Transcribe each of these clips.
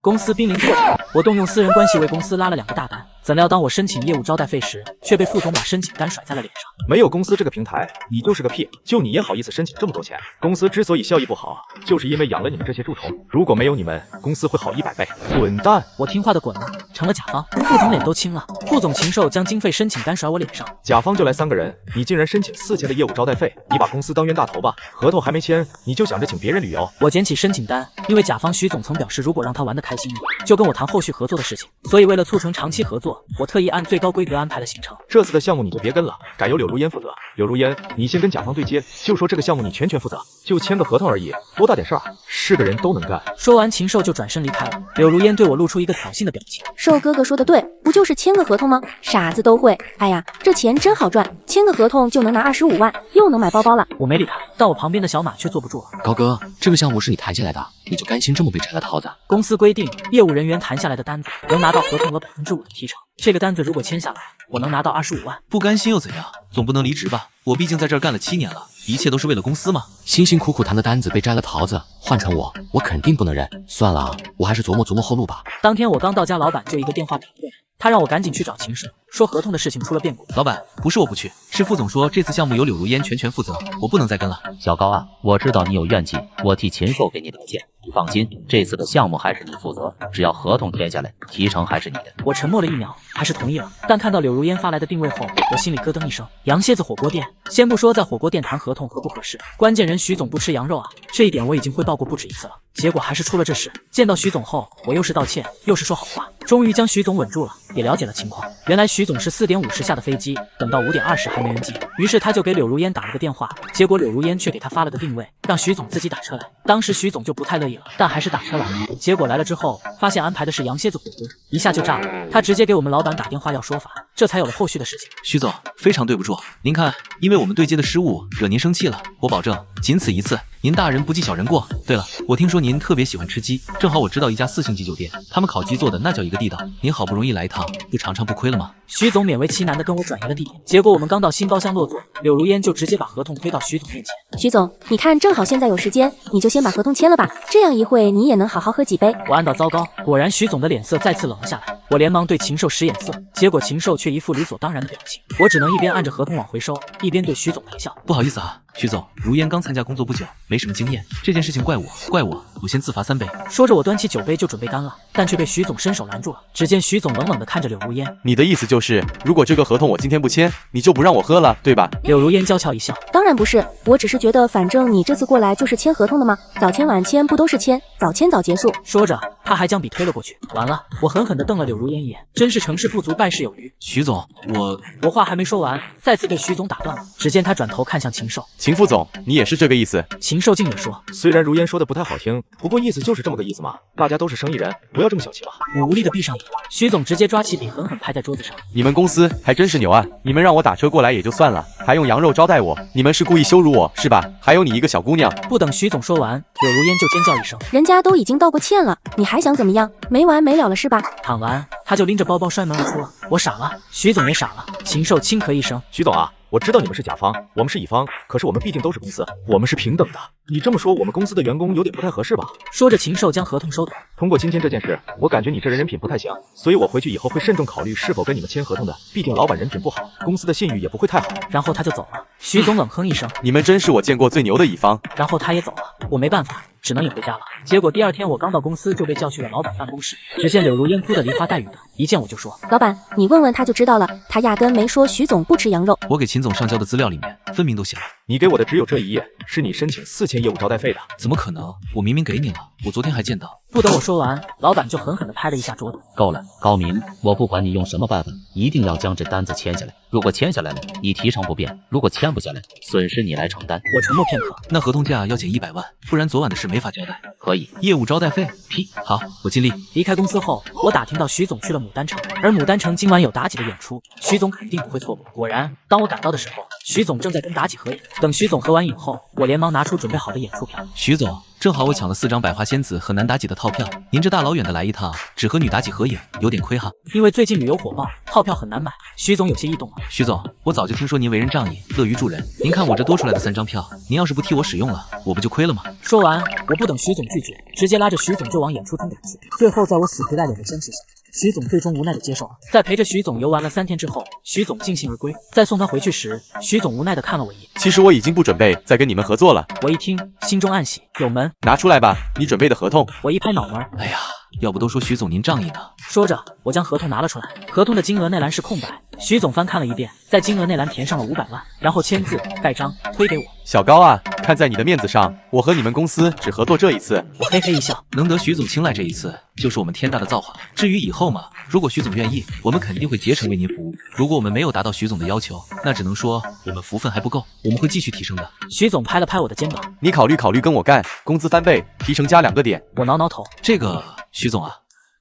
公司濒临破产，我动用私人关系为公司拉了2个大单，怎料当我申请业务招待费时，却被副总把申请单甩在了脸上。没有公司这个平台，你就是个屁！就你也好意思申请这么多钱？公司之所以效益不好，就是因为养了你们这些蛀虫。如果没有你们，公司会好100倍。滚蛋！我听话的滚了，成了甲方。副总脸都青了，副总禽兽将经费申请单甩我脸上。甲方就来3个人，你竟然申请4000的业务招待费，你把公司当冤大头吧？合同还没签，你就想着请别人旅游？我捡起申请单，因为甲方徐总曾表示，如果让他玩得开心了，就跟我谈后续合作的事情。所以为了促成长期合作，我特意按最高规格安排了行程。这次的项目你就别跟了，改由柳如烟负责。柳如烟，你先跟甲方对接，就说这个项目你全权负责，就签个合同而已，多大点事儿，是个人都能干。说完，禽兽就转身离开了。柳如烟对我露出一个挑衅的表情。兽哥哥说的对，不就是签个合同吗？傻子都会。哎呀，这钱真好赚，签个合同就能拿25万，又能买包包了。我没理他，但我旁边的小马却坐不住了。高哥，这个项目是你谈下来的，你就甘心这么被摘了桃子？公司规定，业务人员谈下来的单子能拿到合同额5%的提成。这个单子如果签下来，我能拿到25万。不甘心又怎样？总不能离职吧？我毕竟在这儿干了7年了，一切都是为了公司嘛。辛辛苦苦谈的单子被摘了桃子，换成我肯定不能忍。算了，我还是琢磨琢磨后路吧。当天我刚到家，老板就一个电话打过来，他让我赶紧去找禽兽，说合同的事情出了变故。老板，不是我不去，是副总说这次项目由柳如烟全权负责，我不能再跟了。小高啊，我知道你有怨气，我替禽兽给你道歉。你放心，这次的项目还是你负责，只要合同签下来，提成还是你的。我沉默了1秒，还是同意了。但看到柳如烟发来的定位后，我心里咯噔一声。羊蝎子火锅店，先不说在火锅店谈合同合不合适，关键人徐总不吃羊肉啊，这一点我已经汇报过不止一次了。结果还是出了这事。见到徐总后，我又是道歉，又是说好话，终于将徐总稳住了，也了解了情况。原来徐总是4点50下的飞机，等到5点20还没人进，于是他就给柳如烟打了个电话，结果柳如烟却给他发了个定位，让徐总自己打车来。当时徐总就不太乐意了，但还是打车来了。结果来了之后，发现安排的是羊蝎子火锅，一下就炸了。他直接给我们老板打电话要说法，这才有了后续的事情。徐总，非常对不住，您看，因为我们对接的失误惹您生气了，我保证仅此一次，您大人不计小人过。对了，我听说您特别喜欢吃鸡，正好我知道一家4星级酒店，他们烤鸡做的那叫一个地道，您好不容易来一趟，不尝尝不亏了吗？徐总勉为其难的跟我转移了地点，结果我们刚到新包厢落座，柳如烟就直接把合同推到徐总面前。徐总，你看正好现在有时间，你就先把合同签了吧，这样一会你也能好好喝几杯。我暗道糟糕，果然徐总的脸色再次冷了下来。我连忙对禽兽使眼色，结果禽兽却一副理所当然的表情。我只能一边按着合同往回收，一边对徐总陪笑。不好意思啊，徐总，如烟刚参加工作不久，没什么经验，这件事情怪我先自罚3杯。说着我端起酒杯就准备干了，但却被徐总伸手拦住了。只见徐总冷冷地看着柳如烟，你的意思就是，如果这个合同我今天不签，你就不让我喝了，对吧？柳如烟娇俏一笑，当然不是，我只是觉得反正你这次过来就是签合同的吗？早签晚签不都是签，早签早结束。说着他还将笔推了过去。完了，我狠狠地瞪了柳如烟一眼，真是成事不足败事有余。徐总，我话还没说完，再次被徐总打断了。只见他转头看向禽兽，秦副总，你也是这个意思？禽兽竟也说，虽然如烟说的不太好听，不过意思就是这么个意思嘛。大家都是生意人，不要这么小气嘛。我无力的闭上眼，徐总直接抓起笔狠狠拍在桌子上。你们公司还真是牛啊！你们让我打车过来也就算了，还用羊肉招待我，你们是故意羞辱我是吧？还有你一个小姑娘。不等徐总说完，柳如烟就尖叫一声，人家都已经道过歉了，你还想怎么样？没完没了了是吧？喊完他就拎着包包摔门而出了。我傻了，徐总也傻了。禽兽轻咳一声，徐总啊，我知道你们是甲方，我们是乙方，可是我们毕竟都是公司，我们是平等的。你这么说，我们公司的员工有点不太合适吧？说着，禽兽将合同收走。通过今天这件事，我感觉你这人品不太行，所以我回去以后会慎重考虑是否跟你们签合同的。毕竟老板人品不好，公司的信誉也不会太好。然后他就走了。徐总冷哼一声，你们真是我见过最牛的乙方。然后他也走了，我没办法，只能也回家了。结果第2天我刚到公司就被叫去了老板办公室，只见柳如烟哭得梨花带雨的，一见我就说，老板，你问问他就知道了，他压根没说徐总不吃羊肉。我给秦总上交的资料里面分明都写了。你给我的只有这一页，是你申请4000业务招待费的。怎么可能？我明明给你了，我昨天还见到。不等我说完，老板就狠狠地拍了一下桌子。够了，高明，我不管你用什么办法，一定要将这单子签下来。如果签下来了，你提成不变；如果签不下来，损失你来承担。我沉默片刻，那合同价要减100万，不然昨晚的事没法交代。可以，业务招待费？屁！好，我尽力。离开公司后，我打听到徐总去了牡丹城，而牡丹城今晚有妲己的演出，徐总肯定不会错过。果然，当我赶到的时候，徐总正在跟妲己合影。等徐总合完影后，我连忙拿出准备好的演出票。徐总，正好我抢了4张百花仙子和男妲己的套票，您这大老远的来一趟，只和女妲己合影，有点亏哈。因为最近旅游火爆，套票很难买，徐总有些异动了。徐总，我早就听说您为人仗义，乐于助人。您看我这多出来的3张票，您要是不替我使用了，我不就亏了吗？说完，我不等徐总拒绝，直接拉着徐总就往演出厅赶去。最后，在我死皮赖脸的坚持下，徐总最终无奈的接受了。在陪着徐总游玩了3天之后，徐总尽兴而归。在送他回去时，徐总无奈的看了我一眼。其实我已经不准备再跟你们合作了。我一听，心中暗喜，有门，拿出来吧，你准备的合同。我一拍脑门，哎呀，要不都说徐总您仗义呢。说着，我将合同拿了出来。合同的金额内栏是空白，徐总翻看了一遍，在金额内栏填上了500万，然后签字盖章推给我。小高啊，看在你的面子上，我和你们公司只合作这一次。我嘿嘿一笑，能得徐总青睐这一次，就是我们天大的造化。至于以后嘛，如果徐总愿意，我们肯定会竭诚为您服务。如果我们没有达到徐总的要求，那只能说我们福分还不够，我们会继续提升的。徐总拍了拍我的肩膀，你考虑跟我干，工资翻倍，提成加2个点。我挠挠头，这个徐总啊，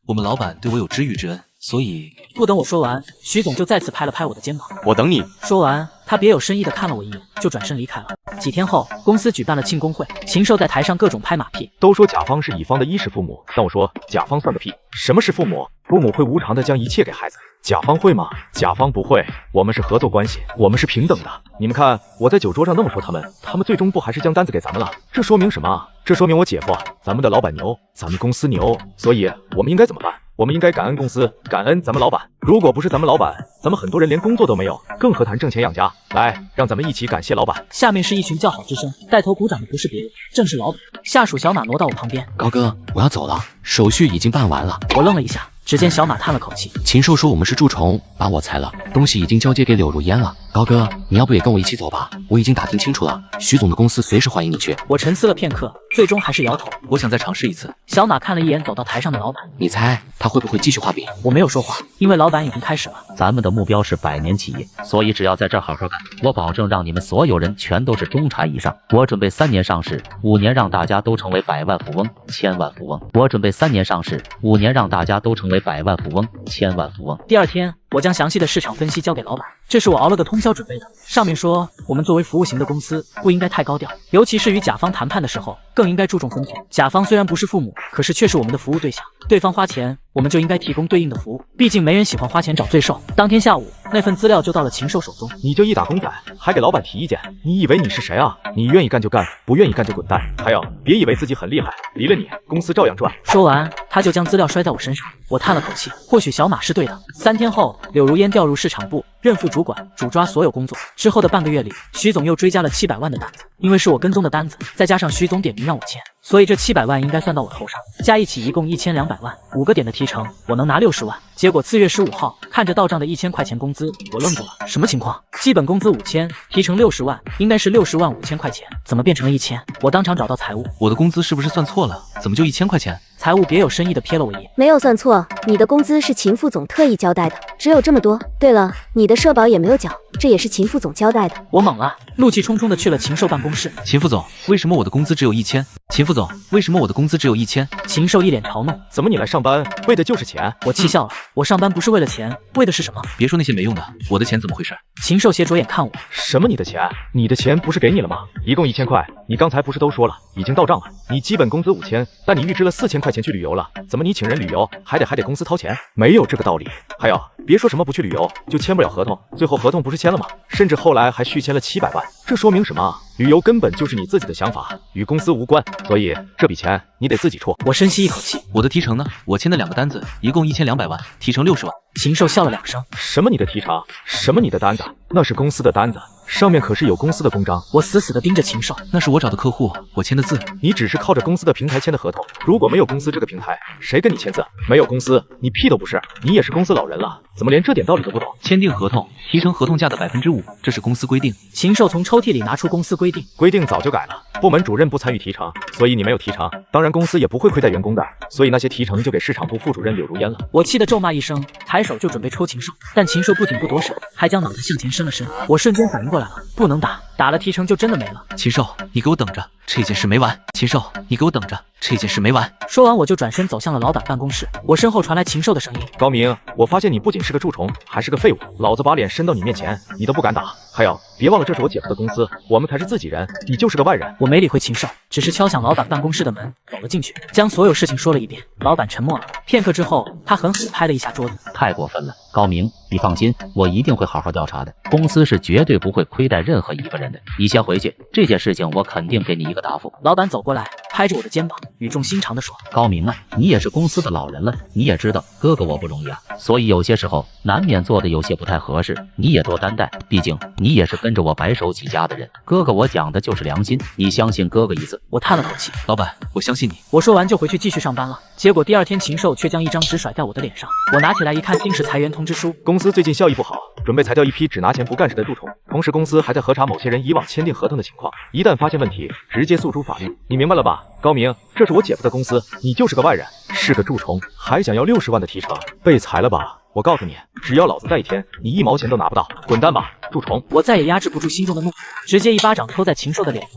我们老板对我有知遇之恩，所以不等我说完，徐总就再次拍了拍我的肩膀。我等你。说完，他别有深意的看了我一眼，就转身离开了。几天后，公司举办了庆功会，禽兽在台上各种拍马屁。都说甲方是乙方的衣食父母，但我说甲方算个屁！什么是父母？父母会无偿的将一切给孩子，甲方会吗？甲方不会，我们是合作关系，我们是平等的。你们看我在酒桌上那么说他们最终不还是将单子给咱们了？这说明什么？这说明我姐夫，咱们的老板牛，咱们公司牛，所以我们应该怎么办？我们应该感恩公司，感恩咱们老板。如果不是咱们老板，咱们很多人连工作都没有，更何谈挣钱养家？来，让咱们一起感谢老板。下面是一群叫好之声，带头鼓掌的不是别人，正是老板。下属小马挪到我旁边，高哥，我要走了，手续已经办完了。我愣了一下，只见小马叹了口气，禽兽说我们是蛀虫，把我裁了，东西已经交接给柳如烟了。高哥，你要不也跟我一起走吧？我已经打听清楚了，徐总的公司随时欢迎你去。我沉思了片刻，最终还是摇头。我想再尝试一次。小马看了一眼走到台上的老板，你猜他会不会继续画饼？我没有说话，因为老板已经开始了。咱们的目标是100年企业，所以只要在这儿好好干，我保证让你们所有人全都是中产以上。我准备3年上市，5年让大家都成为100万富翁、1000万富翁。我准备3年上市，5年让大家都成为100万富翁、1000万富翁。第2天，我将详细的市场分析交给老板，这是我熬了个通宵准备的。上面说，我们作为服务型的公司，不应该太高调，尤其是与甲方谈判的时候，更应该注重分寸。甲方虽然不是父母，可是却是我们的服务对象，对方花钱，我们就应该提供对应的服务。毕竟没人喜欢花钱找罪受。当天下午，那份资料就到了禽兽手中。你就一打工仔，还给老板提意见？你以为你是谁啊？你愿意干就干，不愿意干就滚蛋。还有，别以为自己很厉害，离了你，公司照样赚。说完，他就将资料摔在我身上。我叹了口气，或许小马是对的。3天后，柳如烟调入市场部，任副主管，主抓所有工作。之后的半个月里，徐总又追加了700万的单子，因为是我跟踪的单子，再加上徐总点名让我签，所以这700万应该算到我头上，加一起一共1200万，5个点的提成，我能拿60万。结果次月15号，看着到账的1000块钱工资，我愣住了，什么情况？基本工资5000，提成60万，应该是60万5000块钱，怎么变成了1000？我当场找到财务，我的工资是不是算错了？怎么就1000块钱？财务别有深意的瞥了我一眼，没有算错，你的工资是秦副总特意交代的，只有这么多。对了，你的社保也没有缴，这也是秦副总交代的。我懵了，怒气冲冲的去了禽兽办公室。秦副总，为什么我的工资只有1000？秦副总，为什么我的工资只有1000？禽兽一脸嘲弄，怎么你来上班为的就是钱？我气笑了，我上班不是为了钱，为的是什么？别说那些没用的，我的钱怎么回事？禽兽斜着眼看我，什么你的钱？你的钱不是给你了吗？一共1000块，你刚才不是都说了已经到账了？你基本工资5000，但你预支了4000块钱去旅游了，怎么你请人旅游还得公司掏钱？没有这个道理。还有，别说什么不去旅游就签不了合同，最后合同不是签了吗？甚至后来还续签了700万，这说明什么？旅游根本就是你自己的想法，与公司无关，所以这笔钱你得自己出。我深吸一口气，我的提成呢？我签的2个单子，一共1200万，提成60万。禽兽笑了2声，什么你的提成？什么你的单子？那是公司的单子，上面可是有公司的公章。我死死地盯着禽兽，那是我找的客户，我签的字。你只是靠着公司的平台签的合同，如果没有公司这个平台，谁跟你签字？没有公司，你屁都不是，你也是公司老人了，怎么连这点道理都不懂？签订合同，提成合同价的5%，这是公司规定。禽兽从抽屉里拿出公司规定，规定早就改了，部门主任不参与提成，所以你没有提成，当然公司也不会亏待员工的，所以那些提成就给市场部副主任柳如烟了。我气得咒骂一声，抬手就准备抽禽兽，但禽兽不仅不躲闪，还将脑袋向前伸了伸。我瞬间反应过来了，不能打，打了提成就真的没了。禽兽，你给我等着，这件事没完！禽兽，你给我等着，这件事没完！说完我就转身走向了老板办公室，我身后传来禽兽的声音：高明，我发现你不仅是个蛀虫，还是个废物，老子把脸伸到你面前，你都不敢打。还有，别忘了这是我姐夫的公司，我们才是自己人，你就是个外人。我没理会禽兽，只是敲响老板办公室的门，走了进去，将所有事情说了一遍。老板沉默了片刻之后，他狠狠地拍了一下桌子：太过分了，高明，你放心，我一定会好好调查的。公司是绝对不会亏待任何一个人的。你先回去，这件事情我肯定给你一个答复。老板走过来，拍着我的肩膀，语重心长地说：高明啊，你也是公司的老人了，你也知道哥哥我不容易啊，所以有些时候难免做的有些不太合适，你也多担待，毕竟你也是跟着我白手起家的人。哥哥我讲的就是良心，你相信哥哥一次。我叹了口气，老板，我相信你。我说完就回去继续上班了。结果第二天禽兽却将一张纸甩在我的脸上，我拿起来一看，竟是裁员通知书。公司最近效益不好，准备裁掉一批只拿钱不干事的蛀虫，同时公司还在核查某些人以往签订合同的情况，一旦发现问题，直接诉诸法律。你明白了吧，高明？这是我姐夫的公司，你就是个外人，是个蛀虫，还想要60万的提成，被裁了吧？我告诉你，只要老子在一天，你1毛钱都拿不到，滚蛋吧，蛀虫！我再也压制不住心中的怒火，直接一巴掌抽在禽兽的脸上。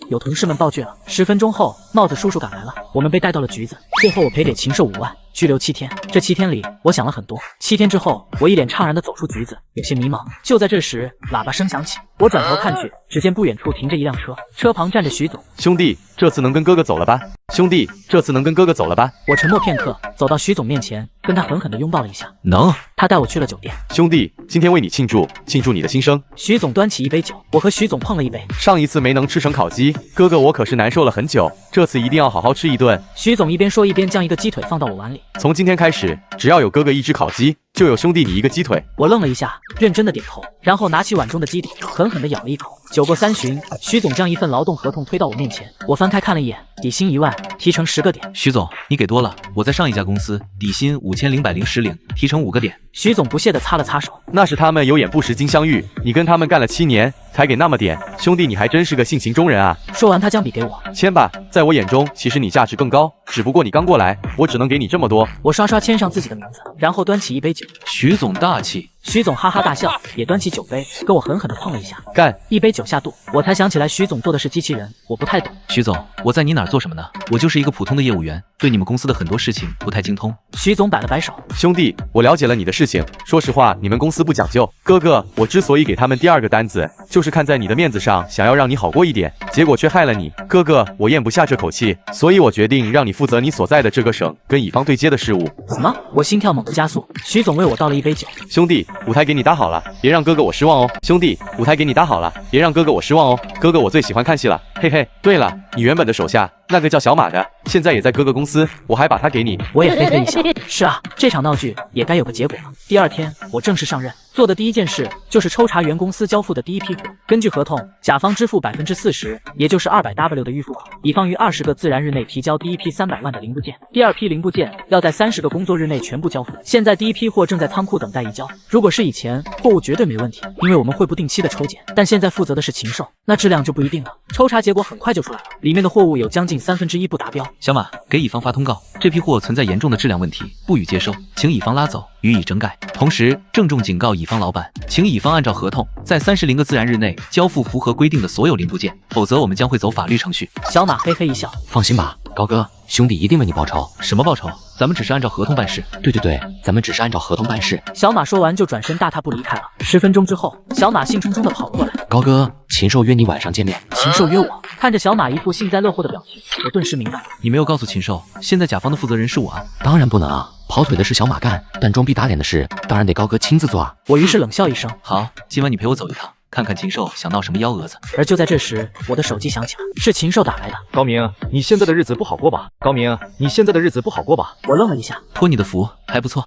有同事们报剧了。10分钟后，帽子叔叔赶来了，我们被带到了局子。最后我赔给禽兽5万，拘留7天。这7天里，我想了很多。7天之后，我一脸怅然地走出局子，有些迷茫。就在这时，喇叭声响起，我转头看去，只见不远处停着一辆车，车旁站着徐总。兄弟，这次能跟哥哥走了吧？兄弟，这次能跟哥哥走了吧？我沉默片刻，走到徐总面前，跟他狠狠地拥抱了一下。能？他带我去了酒店。兄弟，今天为你庆祝，庆祝你的新生。徐总端起一杯酒，我和徐总碰了一杯。上一次没能吃成烤鸡，哥哥我可是难受了很久，这次一定要好好吃一顿。徐总一边说一边将一个鸡腿放到我碗里。从今天开始，只要有哥哥一只烤鸡，就有兄弟你一个鸡腿。我愣了一下，认真的点头，然后拿起碗中的鸡底，狠狠地咬了一口。酒过3巡，徐总将一份劳动合同推到我面前，我翻开看了一眼，底薪1万，提成10个点。徐总，你给多了，我在上一家公司底薪50000110领，提成5个点。徐总不屑地擦了擦手，那是他们有眼不识金镶玉，你跟他们干了7年，才给那么点，兄弟你还真是个性情中人啊。说完他将笔给我，签吧，在我眼中其实你价值更高，只不过你刚过来，我只能给你这么多。我刷刷签上自己的名字，然后端起一杯酒。徐总大气。徐总哈哈大笑，也端起酒杯跟我狠狠地碰了一下。干！一杯酒下肚，我才想起来徐总做的是机器人，我不太懂。徐总，我在你哪儿做什么呢？我就是一个普通的业务员，对你们公司的很多事情不太精通。徐总摆了摆手，兄弟，我了解了你的事情。说实话，你们公司不讲究。哥哥，我之所以给他们第2个单子，就是看在你的面子上，想要让你好过一点，结果却害了你。哥哥，我咽不下这口气，所以我决定让你负责你所在的这个省跟乙方对接的事务。什么？我心跳猛地加速。徐总为我倒了一杯酒。兄弟，舞台给你搭好了，别让哥哥我失望哦。兄弟，舞台给你搭好了，别让哥哥我失望哦。哥哥我最喜欢看戏了，嘿嘿。对了，你原本的手下那个叫小马的，现在也在哥哥公司，我还把他给你。我也嘿嘿一笑。是啊，这场闹剧也该有个结果了。第2天，我正式上任，做的第一件事就是抽查原公司交付的第一批货。根据合同，甲方支付40%，也就是200W 的预付款，乙方于20个自然日内提交第一批300万的零部件，第2批零部件要在30个工作日内全部交付。现在第一批货正在仓库等待移交。如果是以前，货物绝对没问题，因为我们会不定期的抽检，但现在负责的是禽兽，那质量就不一定了。抽查结果很快就出来了，里面的货物有将近1/3不达标。小马，给乙方发通告，这批货存在严重的质量问题，不予接收，请乙方拉走，予以整改。同时郑重警告乙方老板，请乙方按照合同，在30个自然日内交付符合规定的所有零部件，否则我们将会走法律程序。小马嘿嘿一笑，放心吧，高哥，兄弟一定为你报仇。什么报仇？咱们只是按照合同办事。对，咱们只是按照合同办事。小马说完就转身大踏步离开了。10分钟之后，小马兴冲冲地跑了过来。高哥，禽兽约你晚上见面。禽兽约我？看着小马一副幸灾乐祸的表情，我顿时明白了。你没有告诉禽兽，现在甲方的负责人是我啊。当然不能啊，跑腿的是小马干，但装逼打脸的事当然得高哥亲自做啊。我于是冷笑一声，好，今晚你陪我走一趟，看看禽兽想闹什么幺蛾子。而就在这时，我的手机响起了，是禽兽打来的。高明，你现在的日子不好过吧？高明，你现在的日子不好过吧？我愣了一下，托你的福，还不错。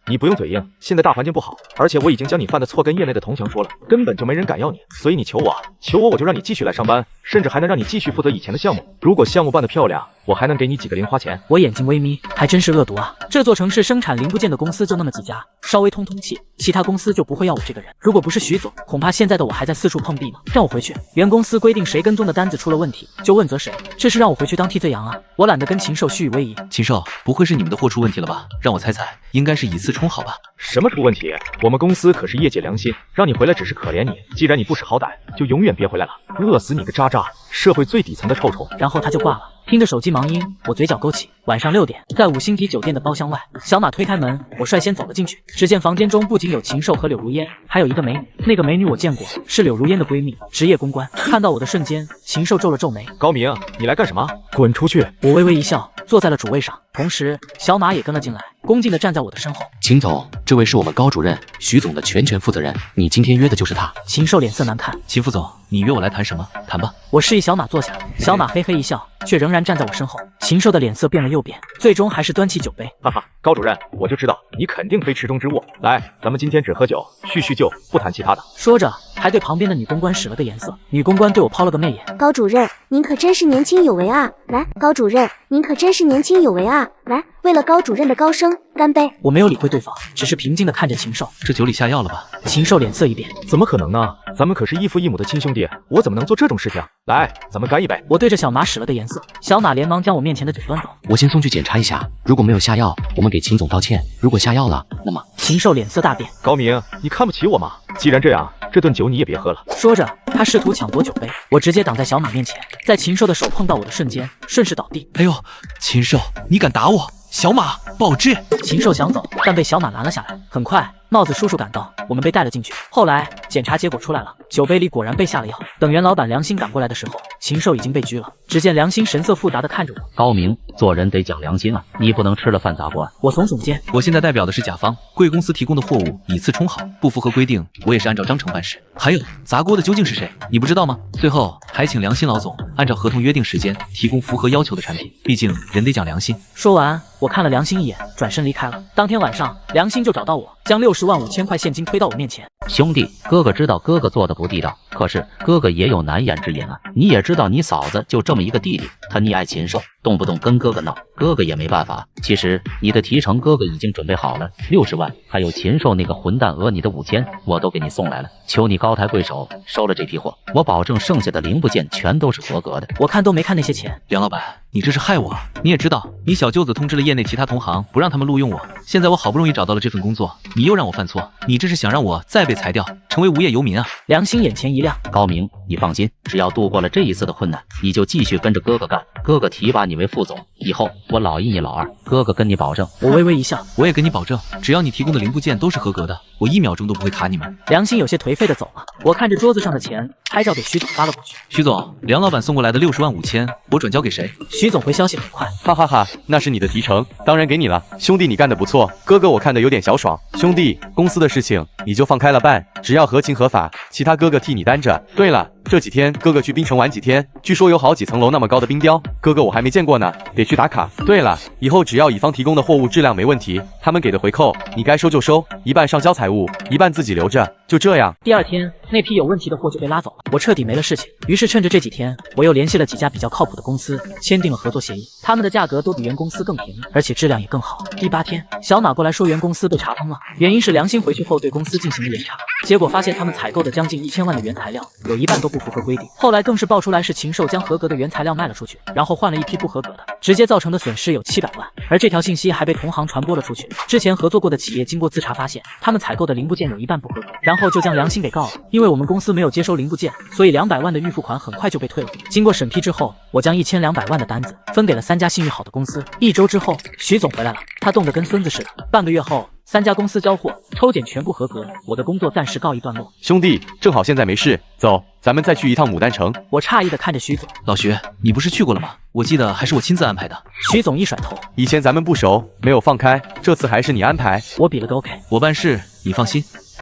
你不用嘴硬，现在大环境不好，而且我已经将你犯的错跟业内的同行说了，根本就没人敢要你，所以你求我，我就让你继续来上班，甚至还能让你继续负责以前的项目。如果项目办得漂亮，我还能给你几个零花钱。我眼睛微眯，还真是恶毒啊！这座城市生产零部件的公司就那么几家，稍微通气，其他公司就不会要我这个人。如果不是徐总，恐怕现在的我还在四处碰壁呢。让我回去，原公司规定谁跟踪的单子出了问题，就问责谁。这是让我回去当替罪羊啊！我懒得跟禽兽虚与委蛇。禽兽，不会是你们的货出问题了吧？让我猜，猜应该是以次充好吧？什么出问题？我们公司可是业界良心，让你回来只是可怜你。既然你不识好歹，就永远别回来了，饿死你个渣渣！社会最底层的臭虫。然后他就挂了。听着手机忙音，我嘴角勾起。晚上6点，在5星级酒店的包厢外，小马推开门，我率先走了进去。只见房间中不仅有禽兽和柳如烟，还有一个美女。那个美女我见过，是柳如烟的闺蜜，职业公关。看到我的瞬间，禽兽皱了皱眉。高明，你来干什么？滚出去！我微微一笑，坐在了主位上。同时，小马也跟了进来，恭敬地站在我的身后。秦总，这位是我们高主任，徐总的全权负责人，你今天约的就是他。禽兽脸色难看。秦副总，你约我来谈什么？谈吧。我示意小马坐下，小马嘿嘿一笑，却仍然站在我身后。禽兽的脸色变了又变，最终还是端起酒杯。哈哈，高主任，我就知道你肯定非池中之物。来，咱们今天只喝酒，叙叙旧，不谈其他的。说着，还对旁边的女公关使了个眼色。女公关对我抛了个媚眼。高主任，您可真是年轻有为啊！来，高主任，您可真是年轻有为啊！来，为了高主任的高升，干杯！我没有理会对方，只是平静地看着禽兽。这酒里下药了吧？禽兽脸色一变。怎么可能呢？咱们可是异父异母的亲兄弟，我怎么能做这种事情？来，咱们干一杯！我对着小马使了个眼色，小马连忙将我面前的酒端走。我先送去检查一下，如果没有下药，我们给秦总道歉；如果下药了，那么……禽兽脸色大变。高明，你看不起我吗？既然这样，这顿酒你也别喝了。说着，他试图抢夺酒杯，我直接挡在小马面前，在禽兽的手碰到我的瞬间，顺势倒地。哎呦，禽兽，你敢打我！小马，保质！禽兽想走，但被小马拦了下来。很快，帽子叔叔赶到，我们被带了进去。后来检查结果出来了，酒杯里果然被下了药。等袁老板良心赶过来的时候，禽兽已经被拘了。只见良心神色复杂地看着我。高明，做人得讲良心啊，你不能吃了饭砸锅。我耸耸肩，我现在代表的是甲方，贵公司提供的货物以次充好，不符合规定，我也是按照章程办事。还有砸锅的究竟是谁？你不知道吗？最后还请良心老总按照合同约定时间提供符合要求的产品，毕竟人得讲良心。说完，我看了良心一眼，转身离开了。当天晚上，良心就找到我，将60万5千块现金推到我面前。兄弟，哥哥知道哥哥做的不地道，可是哥哥也有难言之隐啊。你也知道你嫂子就这么一个弟弟，他溺爱禽兽，动不动跟哥哥闹，哥哥也没办法。其实你的提成哥哥已经准备好了，60万，还有禽兽那个混蛋讹你的5000，我都给你送来了。求你高抬贵手收了这批货，我保证剩下的零部件全都是合格的。我看都没看那些钱。梁老板，你这是害我！你也知道，你小舅子通知了业内其他同行，不让他们录用我。现在我好不容易找到了这份工作，你又让我犯错，你这是想让我再被裁掉，成为无业游民啊！良心眼前一亮。高明，你放心，只要度过了这一次的困难，你就继续跟着哥哥干，哥哥提拔你为副总，以后我老一你老二，哥哥跟你保证。我微微一笑，我也跟你保证，只要你提供的零部件都是合格的，我1秒钟都不会卡你们。良心有些颓废的走了。我看着桌子上的钱，拍照给徐总发了过去。徐总，梁老板送过来的60万5千，我转交给谁？徐总回消息很快，哈哈哈，那是你的提成，当然给你了。兄弟，你干得不错，哥哥我看得有点小爽。兄弟，公司的事情你就放开了办，只要合情合法，其他哥哥替你担着。对了，这几天哥哥去槟城玩几天，据说有好几层楼那么高的冰雕，哥哥我还没见过呢，得去打卡。对了，以后只要乙方提供的货物质量没问题，他们给的回扣你该收就收，一半上交财务，一半自己留着，就这样。第二天，那批有问题的货就被拉走了，我彻底没了事情。于是趁着这几天，我又联系了几家比较靠谱的公司，签订了合作协议。他们的价格都比原公司更便宜，而且质量也更好。第8天，小马过来说原公司被查封了，原因是良心回去后对公司进行了严查，结果发现他们采购的将近1000万的原材料，有一半都不符合规定。后来更是爆出来是禽兽将合格的原材料卖了出去，然后换了一批不合格的，直接造成的损失有700万。而这条信息还被同行传播了出去。之前合作过的企业经过自查发现，他们采购的零部件有一半不合格，然后就将良心给告了。因为我们公司没有接收零部件，所以200万的预付款很快就被退了。经过审批之后，我将1200万的单子分给了3家信誉好的公司。1周之后，徐总回来了，他冻得跟孙子似的。半个月后，3家公司交货，抽检全部合格，我的工作暂时告一段落。兄弟，正好现在没事，走，咱们再去一趟牡丹城。我诧异的看着徐总，老徐，你不是去过了吗？我记得还是我亲自安排的。徐总一甩头，以前咱们不熟，没有放开，这次还是你安排。我比了个 OK，我办事，你放心。